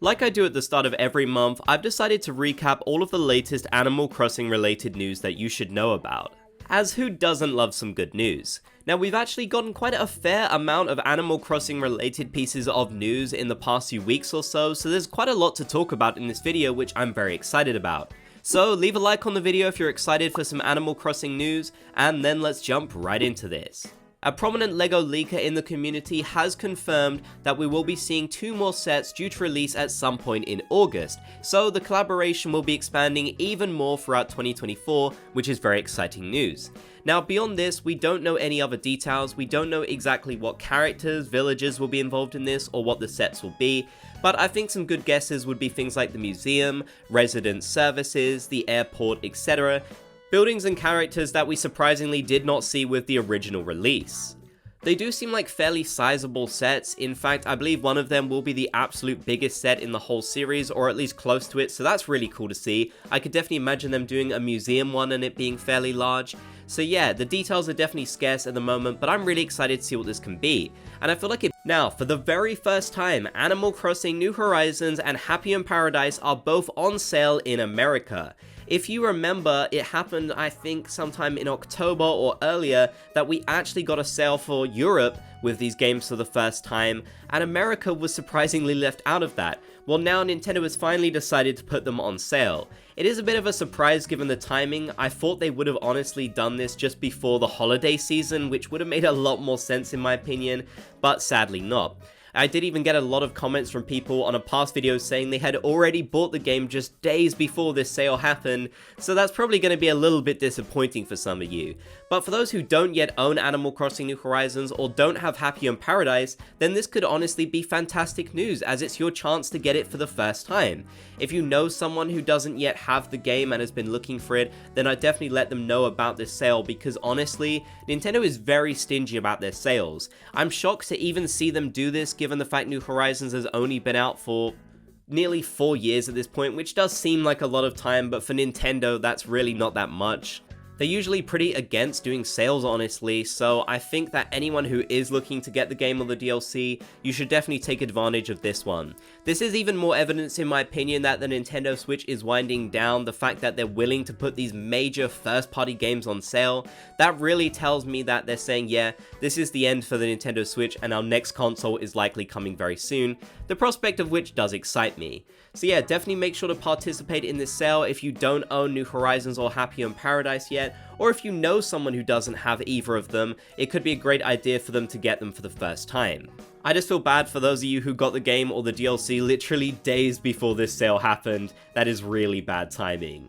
Like I do at the start of every month, I've decided to recap all of the latest Animal Crossing related news that you should know about. As who doesn't love some good news? Now, we've actually gotten quite a fair amount of Animal Crossing related pieces of news in the past few weeks or so there's quite a lot to talk about in this video, which I'm very excited about. So leave a like on the video if you're excited for some Animal Crossing news, and then let's jump right into this. A prominent LEGO leaker in the community has confirmed that we will be seeing 2 more sets due to release at some point in August, so the collaboration will be expanding even more throughout 2024, which is very exciting news. Now beyond this, we don't know any other details, we don't know exactly what characters, villagers will be involved in this or what the sets will be, but I think some good guesses would be things like the museum, resident services, the airport, etc. Buildings and characters that we surprisingly did not see with the original release. They do seem like fairly sizable sets. In fact, I believe one of them will be the absolute biggest set in the whole series, or at least close to it, so that's really cool to see. I could definitely imagine them doing a museum one and it being fairly large. So yeah, the details are definitely scarce at the moment, but I'm really excited to see what this can be. And I feel like Now, for the very first time, Animal Crossing New Horizons and Happy in Paradise are both on sale in America. If you remember, it happened, I think, sometime in October or earlier, that we actually got a sale for Europe with these games for the first time, and America was surprisingly left out of that. Well, now Nintendo has finally decided to put them on sale. It is a bit of a surprise given the timing. I thought they would have honestly done this just before the holiday season, which would have made a lot more sense in my opinion, but sadly not. I did even get a lot of comments from people on a past video saying they had already bought the game just days before this sale happened, so that's probably going to be a little bit disappointing for some of you. But for those who don't yet own Animal Crossing New Horizons or don't have Happy in Paradise, then this could honestly be fantastic news, as it's your chance to get it for the first time. If you know someone who doesn't yet have the game and has been looking for it, then I'd definitely let them know about this sale, because honestly, Nintendo is very stingy about their sales. I'm shocked to even see them do this given the fact New Horizons has only been out for nearly 4 years at this point, which does seem like a lot of time, but for Nintendo, that's really not that much. They're usually pretty against doing sales, honestly, so I think that anyone who is looking to get the game or the DLC, you should definitely take advantage of this one. This is even more evidence, in my opinion, that the Nintendo Switch is winding down. The fact that they're willing to put these major first-party games on sale, that really tells me that they're saying, yeah, this is the end for the Nintendo Switch and our next console is likely coming very soon, the prospect of which does excite me. So yeah, definitely make sure to participate in this sale if you don't own New Horizons or Happy in Paradise yet, or if you know someone who doesn't have either of them, it could be a great idea for them to get them for the first time. I just feel bad for those of you who got the game or the DLC literally days before this sale happened. That is really bad timing.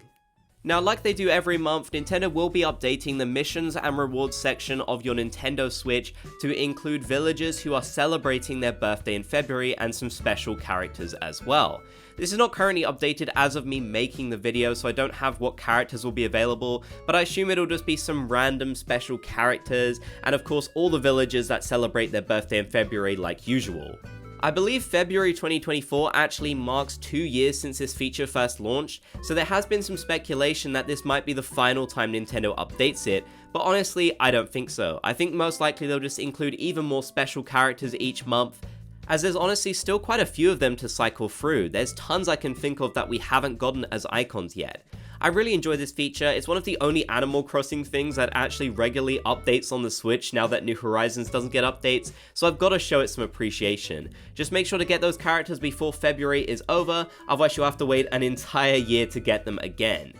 Now, like they do every month, Nintendo will be updating the missions and rewards section of your Nintendo Switch to include villagers who are celebrating their birthday in February and some special characters as well. This is not currently updated as of me making the video, so I don't have what characters will be available, but I assume it'll just be some random special characters, and of course all the villagers that celebrate their birthday in February like usual. I believe February 2024 actually marks 2 years since this feature first launched, so there has been some speculation that this might be the final time Nintendo updates it, but honestly, I don't think so. I think most likely they'll just include even more special characters each month, as there's honestly still quite a few of them to cycle through. There's tons I can think of that we haven't gotten as icons yet. I really enjoy this feature. It's one of the only Animal Crossing things that actually regularly updates on the Switch now that New Horizons doesn't get updates, so I've got to show it some appreciation. Just make sure to get those characters before February is over, otherwise you'll have to wait an entire year to get them again.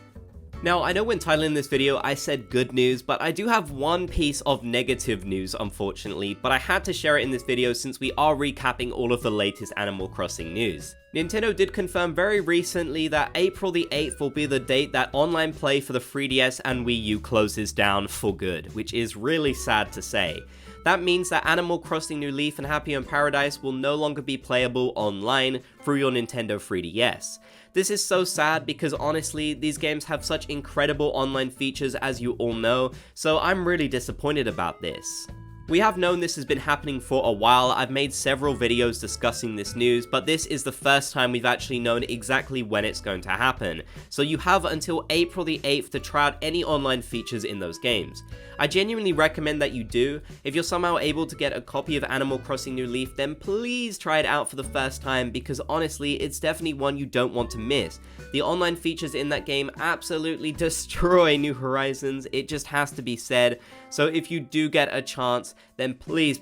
Now, I know when titling this video I said good news, but I do have one piece of negative news, unfortunately, but I had to share it in this video since we are recapping all of the latest Animal Crossing news. Nintendo did confirm very recently that April the 8th will be the date that online play for the 3DS and Wii U closes down for good, which is really sad to say. That means that Animal Crossing New Leaf and Happy in Paradise will no longer be playable online through your Nintendo 3DS. This is so sad because honestly, these games have such incredible online features, as you all know, so I'm really disappointed about this. We have known this has been happening for a while. I've made several videos discussing this news, but this is the first time we've actually known exactly when it's going to happen. So you have until April the 8th to try out any online features in those games. I genuinely recommend that you do. If you're somehow able to get a copy of Animal Crossing New Leaf, then please try it out for the first time, because honestly, it's definitely one you don't want to miss. The online features in that game absolutely destroy New Horizons, it just has to be said. So if you do get a chance, then please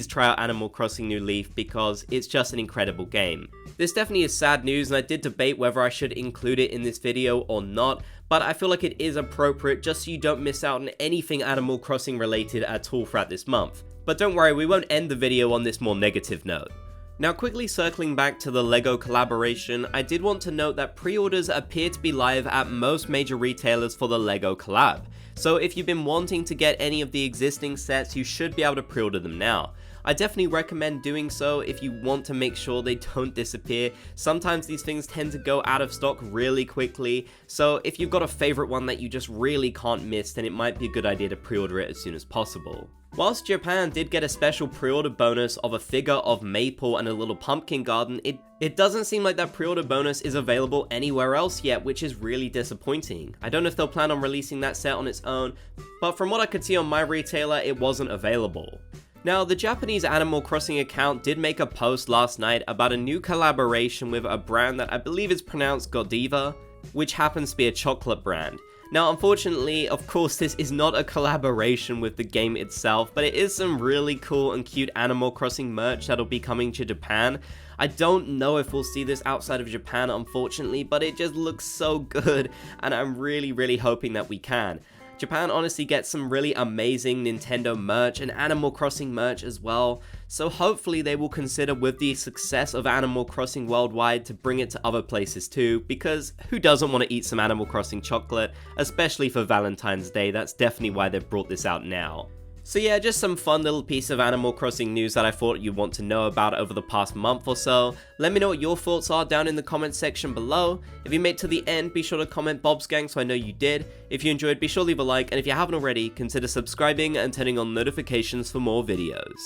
try out Animal Crossing New Leaf, because it's just an incredible game. This definitely is sad news, and I did debate whether I should include it in this video or not, but I feel like it is appropriate just so you don't miss out on anything Animal Crossing related at all throughout this month. But don't worry, we won't end the video on this more negative note. Now, quickly circling back to the LEGO collaboration, I did want to note that pre-orders appear to be live at most major retailers for the LEGO collab. So if you've been wanting to get any of the existing sets, you should be able to pre-order them now. I definitely recommend doing so if you want to make sure they don't disappear. Sometimes these things tend to go out of stock really quickly, so if you've got a favorite one that you just really can't miss, then it might be a good idea to pre-order it as soon as possible. Whilst Japan did get a special pre-order bonus of a figure of Maple and a little pumpkin garden, it doesn't seem like that pre-order bonus is available anywhere else yet, which is really disappointing. I don't know if they'll plan on releasing that set on its own, but from what I could see on my retailer, it wasn't available. Now, the Japanese Animal Crossing account did make a post last night about a new collaboration with a brand that I believe is pronounced Godiva, which happens to be a chocolate brand. Now, unfortunately, of course, this is not a collaboration with the game itself, but it is some really cool and cute Animal Crossing merch that'll be coming to Japan. I don't know if we'll see this outside of Japan, unfortunately, but it just looks so good, and I'm really hoping that we can. Japan honestly gets some really amazing Nintendo merch and Animal Crossing merch as well, so hopefully they will consider, with the success of Animal Crossing worldwide, to bring it to other places too, because who doesn't want to eat some Animal Crossing chocolate, especially for Valentine's Day? That's definitely why they've brought this out now. So yeah, just some fun little piece of Animal Crossing news that I thought you'd want to know about over the past month or so. Let me know what your thoughts are down in the comment section below. If you made it to the end, be sure to comment Bob's Gang so I know you did. If you enjoyed, be sure to leave a like, and if you haven't already, consider subscribing and turning on notifications for more videos.